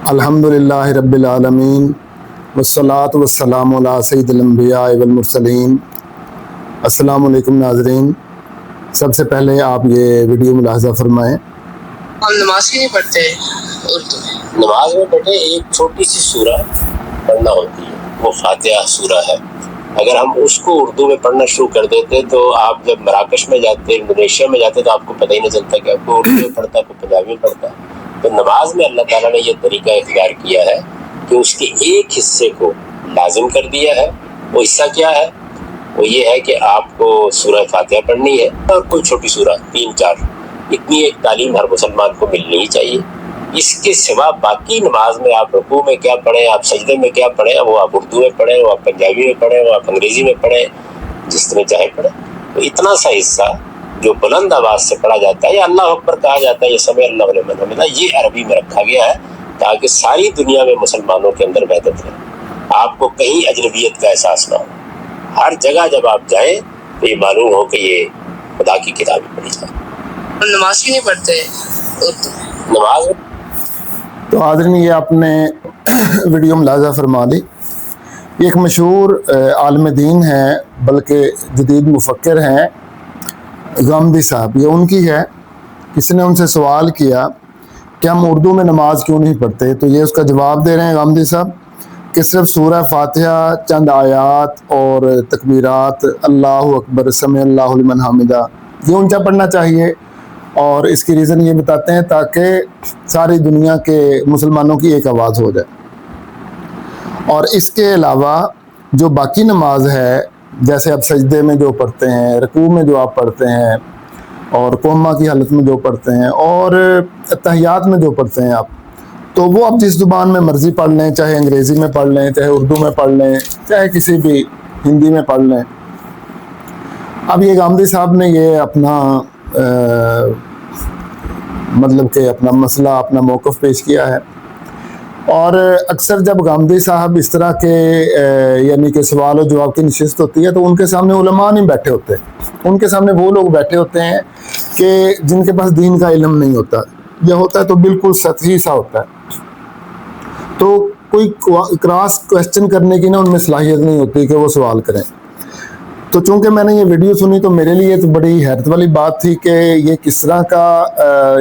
الحمدللہ رب العالمین والصلاة والسلام علی سید الانبیاء والمرسلین۔ السلام علیکم ناظرین، سب سے پہلے آپ یہ ویڈیو ملاحظہ فرمائیں۔ ہم نماز کی نہیں پڑھتے اردو میں؟ نماز میں بیٹے ایک چھوٹی سی سورہ پڑھنا ہوتی ہے، وہ فاتحہ سورہ ہے۔ اگر ہم اس کو اردو میں پڑھنا شروع کر دیتے تو آپ جب مراکش میں جاتے، انڈونیشیا میں جاتے، تو آپ کو پتہ ہی نہیں چلتا کہ آپ کو اردو میں پڑھتا ہے، کوئی پنجابی میں پڑھتا ہے۔ تو نماز میں اللہ تعالیٰ نے یہ طریقہ اختیار کیا ہے کہ اس کے ایک حصے کو لازم کر دیا ہے۔ وہ حصہ کیا ہے؟ وہ یہ ہے کہ آپ کو سورہ فاتحہ پڑھنی ہے اور کوئی چھوٹی سورہ 3-4، اتنی ایک تعلیم ہر مسلمان کو ملنی ہی چاہیے۔ اس کے سوا باقی نماز میں آپ رکوع میں کیا پڑھیں، آپ سجدے میں کیا پڑھیں، وہ آپ اردو میں پڑھیں، وہ آپ پنجابی میں پڑھیں، وہ آپ انگریزی میں پڑھیں، جس طرح چاہے پڑھیں۔ تو اتنا سا حصہ جو بلند آواز سے پڑھا جاتا ہے یا اللہ اکبر کہا جاتا ہے، یہ سمع اللہ لمن حمدہ، یہ عربی میں رکھا گیا ہے تاکہ ساری دنیا میں مسلمانوں کے اندر وحدت رہے، آپ کو کہیں اجنبیت کا احساس نہ ہو۔ ہر جگہ جب آپ جائیں تو یہ معلوم ہو کہ یہ خدا کی کتابیں پڑھی جائیں۔ ہم نماز کی نہیں پڑھتے اردو میں؟ نماز تو حاضرین، یہ آپ نے ویڈیو ملاحظہ فرما لی۔ یہ ایک مشہور عالم دین ہیں، بلکہ جدید مفکر ہیں، غامدی صاحب، یہ ان کی ہے۔ کسی نے ان سے سوال کیا کہ ہم اردو میں نماز کیوں نہیں پڑھتے، تو یہ اس کا جواب دے رہے ہیں غامدی صاحب کہ صرف سورہ فاتحہ، چند آیات اور تکبیرات، اللہ اکبر، سمع اللہ لمن حمدہ، یہ اونچا پڑھنا چاہیے، اور اس کی ریزن یہ بتاتے ہیں تاکہ ساری دنیا کے مسلمانوں کی ایک آواز ہو جائے۔ اور اس کے علاوہ جو باقی نماز ہے، جیسے آپ سجدے میں جو پڑھتے ہیں، رکوع میں جو آپ پڑھتے ہیں، اور قومہ کی حالت میں جو پڑھتے ہیں، اور تحیات میں جو پڑھتے ہیں آپ، تو وہ آپ جس زبان میں مرضی پڑھ لیں، چاہے انگریزی میں پڑھ لیں، چاہے اردو میں پڑھ لیں، چاہے کسی بھی ہندی میں پڑھ لیں۔ اب یہ غامدی صاحب نے یہ اپنا مطلب کہ اپنا مسئلہ، اپنا موقف پیش کیا ہے، اور اکثر جب غامدی صاحب اس طرح کے یعنی کہ سوال و جواب کی نشست ہوتی ہے تو ان کے سامنے علماء نہیں بیٹھے ہوتے، ان کے سامنے وہ لوگ بیٹھے ہوتے ہیں کہ جن کے پاس دین کا علم نہیں ہوتا، یا ہوتا ہے تو بالکل سطحی سا ہوتا ہے، تو کوئی کراس کویسچن کرنے کی نا ان میں صلاحیت نہیں ہوتی کہ وہ سوال کریں۔ تو چونکہ میں نے یہ ویڈیو سنی تو میرے لیے تو بڑی حیرت والی بات تھی کہ یہ کس طرح کا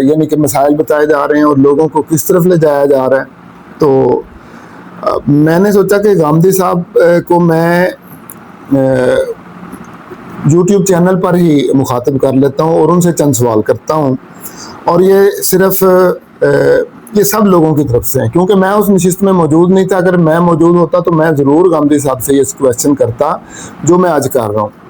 یعنی کہ مسائل بتائے جا رہے ہیں اور لوگوں کو کس طرف لے جایا جا رہا ہے۔ تو میں نے سوچا کہ غامدی صاحب کو میں یوٹیوب چینل پر ہی مخاطب کر لیتا ہوں اور ان سے چند سوال کرتا ہوں، اور یہ صرف یہ سب لوگوں کی طرف سے ہیں، کیونکہ میں اس نشست میں موجود نہیں تھا۔ اگر میں موجود ہوتا تو میں ضرور غامدی صاحب سے یہ کویسچن کرتا جو میں آج کر رہا ہوں۔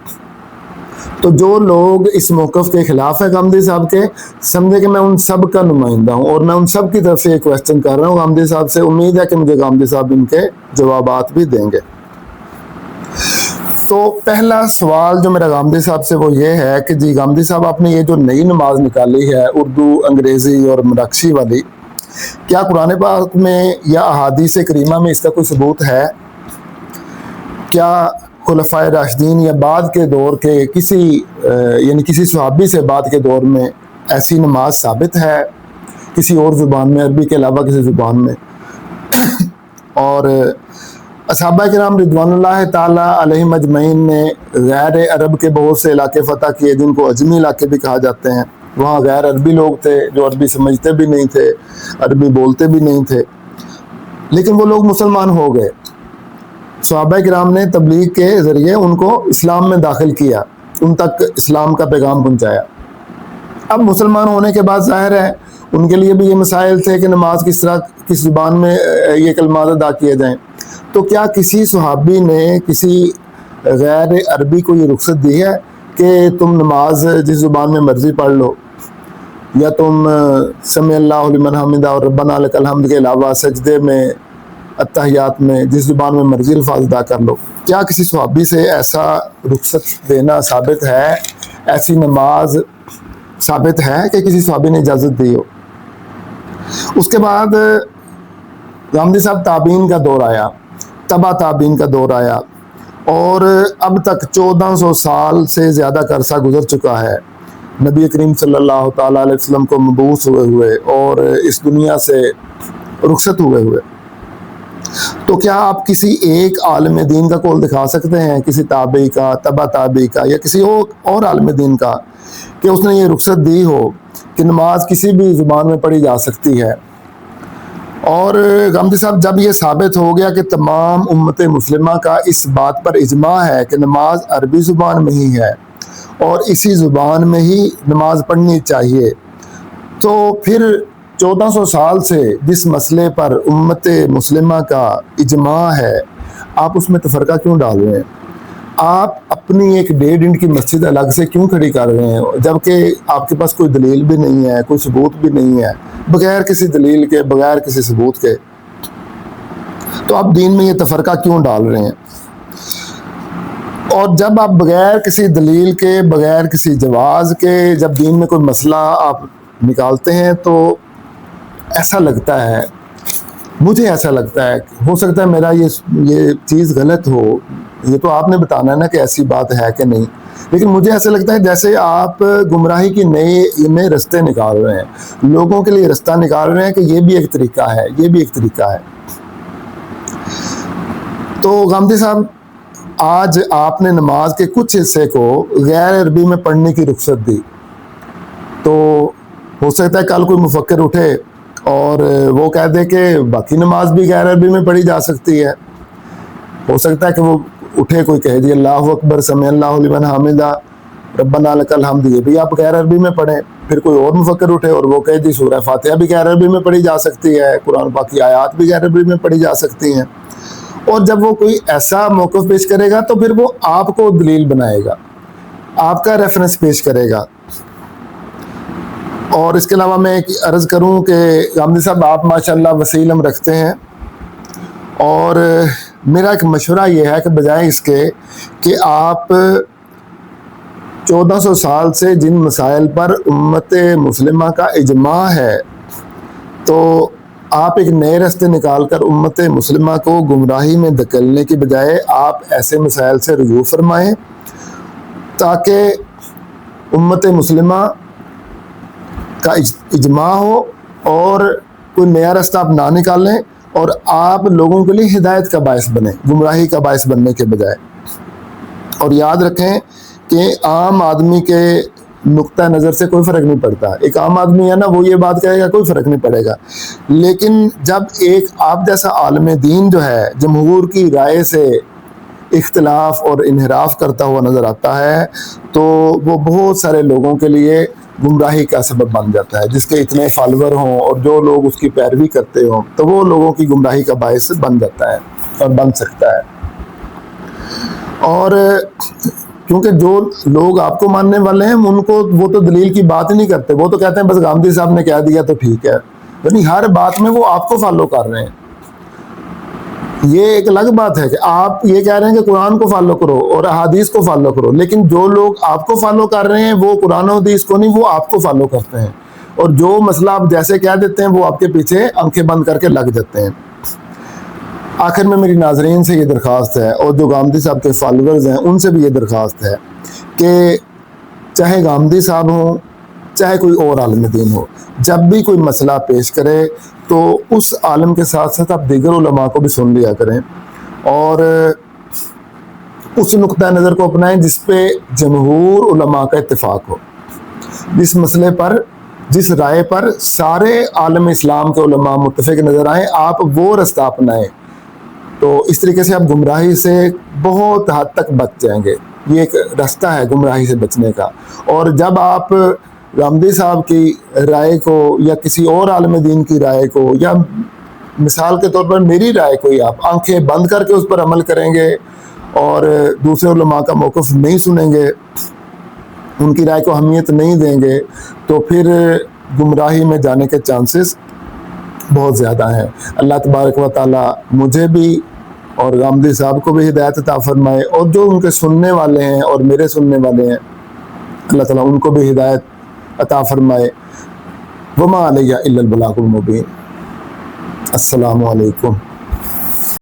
تو جو لوگ اس موقف کے خلاف ہیں غامدی صاحب کے، سمجھے کہ میں ان سب کا نمائندہ ہوں، اور میں ان سب کی طرف سے یہ کویسچن کر رہا ہوں غامدی صاحب سے۔ امید ہے کہ مجھے غامدی صاحب ان کے جوابات بھی دیں گے۔ تو پہلا سوال جو میرا غامدی صاحب سے وہ یہ ہے کہ جی غامدی صاحب، آپ نے یہ جو نئی نماز نکالی ہے اردو، انگریزی اور مراکشی والی، کیا قرآن پاک میں یا احادیث کریمہ میں اس کا کوئی ثبوت ہے؟ کیا خلفائے راشدین یا بعد کے دور کے کسی یعنی کسی صحابی سے بعد کے دور میں ایسی نماز ثابت ہے کسی اور زبان میں، عربی کے علاوہ کسی زبان میں؟ اور صحابہ کرام رضوان اللہ تعالیٰ علیہم اجمعین نے غیر عرب کے بہت سے علاقے فتح کیے جن کو اجمی علاقے بھی کہا جاتے ہیں۔ وہاں غیر عربی لوگ تھے جو عربی سمجھتے بھی نہیں تھے، عربی بولتے بھی نہیں تھے، لیکن وہ لوگ مسلمان ہو گئے۔ صحابہ کرام نے تبلیغ کے ذریعے ان کو اسلام میں داخل کیا، ان تک اسلام کا پیغام پہنچایا۔ اب مسلمان ہونے کے بعد ظاہر ہے ان کے لیے بھی یہ مسائل تھے کہ نماز کس طرح کس زبان میں یہ کلمات ادا کیے جائیں۔ تو کیا کسی صحابی نے کسی غیر عربی کو یہ رخصت دی ہے کہ تم نماز جس زبان میں مرضی پڑھ لو، یا تم سمع اللہ لمن حمدہ اور ربنا لک الحمد کے علاوہ سجدے میں، التحیات میں جس زبان میں مرضی الفاظ ادا کر لو؟ کیا کسی صحابی سے ایسا رخصت دینا ثابت ہے، ایسی نماز ثابت ہے کہ کسی صحابی نے اجازت دی ہو؟ اس کے بعد غامدی صاحب تابعین کا دور آیا، تبع تابعین کا دور آیا، اور اب تک 1400 سال سے زیادہ کا عرصہ گزر چکا ہے نبی کریم صلی اللہ تعالیٰ علیہ وسلم کو مبعوث ہوئے، اور اس دنیا سے رخصت ہوئے. تو کیا آپ کسی ایک عالم دین کا قول دکھا سکتے ہیں, کسی تابعی کا, تبع تابعی کا, یا کسی اور عالم دین کا, کہ اس نے یہ رخصت دی ہو کہ نماز کسی بھی زبان میں پڑھی جا سکتی ہے؟ اور غامدی صاحب, جب یہ ثابت ہو گیا کہ تمام امت مسلمہ کا اس بات پر اجماع ہے کہ نماز عربی زبان میں ہی ہے اور اسی زبان میں ہی نماز پڑھنی چاہیے, تو پھر 1400 سال سے جس مسئلے پر امت مسلمہ کا اجماع ہے, آپ اس میں تفرقہ کیوں ڈال رہے ہیں؟ آپ اپنی ایک 1.5 انچ کی مسجد الگ سے کیوں کھڑی کر رہے ہیں, جبکہ آپ کے پاس کوئی دلیل بھی نہیں ہے, کوئی ثبوت بھی نہیں ہے, بغیر کسی دلیل کے, بغیر کسی ثبوت کے, تو آپ دین میں یہ تفرقہ کیوں ڈال رہے ہیں؟ اور جب آپ بغیر کسی دلیل کے, بغیر کسی جواز کے جب دین میں کوئی مسئلہ آپ نکالتے ہیں, تو ایسا لگتا ہے, مجھے ایسا لگتا ہے, ہو سکتا ہے میرا یہ چیز غلط ہو, یہ تو آپ نے بتانا ہے نا کہ ایسی بات ہے کہ نہیں, لیکن مجھے ایسا لگتا ہے جیسے آپ گمراہی کی نئے رستے نکال رہے ہیں, لوگوں کے لیے رستہ نکال رہے ہیں کہ یہ بھی ایک طریقہ ہے, یہ بھی ایک طریقہ ہے. تو غامدی صاحب, آج آپ نے نماز کے کچھ حصے کو غیر عربی میں پڑھنے کی رخصت دی, تو ہو سکتا ہے کل کوئی مفکر اٹھے اور وہ کہہ دے کہ باقی نماز بھی غیر عربی میں پڑھی جا سکتی ہے. ہو سکتا ہے کہ وہ اٹھے, کوئی کہہ دی اللہ اکبر سمع اللہ لمن حمدہ ربنا لک الحمد, یہ بھی آپ غیر عربی میں پڑھیں. پھر کوئی اور مفکر اٹھے اور وہ کہہ دی سورہ فاتحہ بھی غیر عربی میں پڑھی جا سکتی ہے, قرآن پاک کی آیات بھی غیر عربی میں پڑھی جا سکتی ہیں. اور جب وہ کوئی ایسا موقف پیش کرے گا تو پھر وہ آپ کو دلیل بنائے گا, آپ کا ریفرنس پیش کرے گا. اور اس کے علاوہ میں ایک عرض کروں کہ غامدی صاحب, آپ ماشاءاللہ وسیع علم رکھتے ہیں, اور میرا ایک مشورہ یہ ہے کہ بجائے اس کے کہ آپ 1400 سال سے جن مسائل پر امت مسلمہ کا اجماع ہے, تو آپ ایک نئے راستے نکال کر امت مسلمہ کو گمراہی میں دھکیلنے کی بجائے آپ ایسے مسائل سے رجوع فرمائیں تاکہ امت مسلمہ کا اجماع ہو اور کوئی نیا راستہ آپ نہ نکالیں, اور آپ لوگوں کے لیے ہدایت کا باعث بنیں, گمراہی کا باعث بننے کے بجائے. اور یاد رکھیں کہ عام آدمی کے نقطہ نظر سے کوئی فرق نہیں پڑتا. ایک عام آدمی ہے نا, وہ یہ بات کہے گا کوئی فرق نہیں پڑے گا, لیکن جب ایک آپ جیسا عالم دین جو ہے جمہور کی رائے سے اختلاف اور انحراف کرتا ہوا نظر آتا ہے, تو وہ بہت سارے لوگوں کے لیے گمراہی کا سبب بن جاتا ہے. جس کے اتنے فالوور ہوں اور جو لوگ اس کی پیروی کرتے ہوں, تو وہ لوگوں کی گمراہی کا باعث بن جاتا ہے اور بن سکتا ہے. اور کیونکہ جو لوگ آپ کو ماننے والے ہیں, ان کو وہ تو دلیل کی بات ہی نہیں کرتے, وہ تو کہتے ہیں بس غامدی صاحب نے کہہ دیا تو ٹھیک ہے, یعنی ہر بات میں وہ آپ کو فالو کر رہے ہیں. یہ ایک الگ بات ہے کہ آپ یہ کہہ رہے ہیں کہ قرآن کو فالو کرو اور احادیث کو فالو کرو, لیکن جو لوگ آپ کو فالو کر رہے ہیں وہ قرآن و حدیث کو نہیں, وہ آپ کو فالو کرتے ہیں, اور جو مسئلہ آپ جیسے کہہ دیتے ہیں وہ آپ کے پیچھے آنکھیں بند کر کے لگ جاتے ہیں. آخر میں میری ناظرین سے یہ درخواست ہے, اور جو غامدی صاحب کے فالوورز ہیں ان سے بھی یہ درخواست ہے کہ چاہے غامدی صاحب ہوں چاہے کوئی اور عالم دین ہو, جب بھی کوئی مسئلہ پیش کرے تو اس عالم کے ساتھ ساتھ آپ دیگر علماء کو بھی سن لیا کریں, اور اس نقطہ نظر کو اپنائیں جس پہ جمہور علماء کا اتفاق ہو. جس مسئلے پر, جس رائے پر سارے عالم اسلام کے علماء متفق نظر آئیں, آپ وہ راستہ اپنائیں, تو اس طریقے سے آپ گمراہی سے بہت حد تک بچ جائیں گے. یہ ایک راستہ ہے گمراہی سے بچنے کا. اور جب آپ غامدی صاحب کی رائے کو یا کسی اور عالم دین کی رائے کو یا مثال کے طور پر میری رائے کو ہی آپ آنکھیں بند کر کے اس پر عمل کریں گے اور دوسرے علماء کا موقف نہیں سنیں گے, ان کی رائے کو اہمیت نہیں دیں گے, تو پھر گمراہی میں جانے کے چانسز بہت زیادہ ہیں. اللہ تبارک و تعالی مجھے بھی اور غامدی صاحب کو بھی ہدایت عطا فرمائے, اور جو ان کے سننے والے ہیں اور میرے سننے والے ہیں, اللہ تعالیٰ ان کو بھی ہدایت عطا فرمائے. وما علیہ الا البلاغ المبین. السلام علیکم.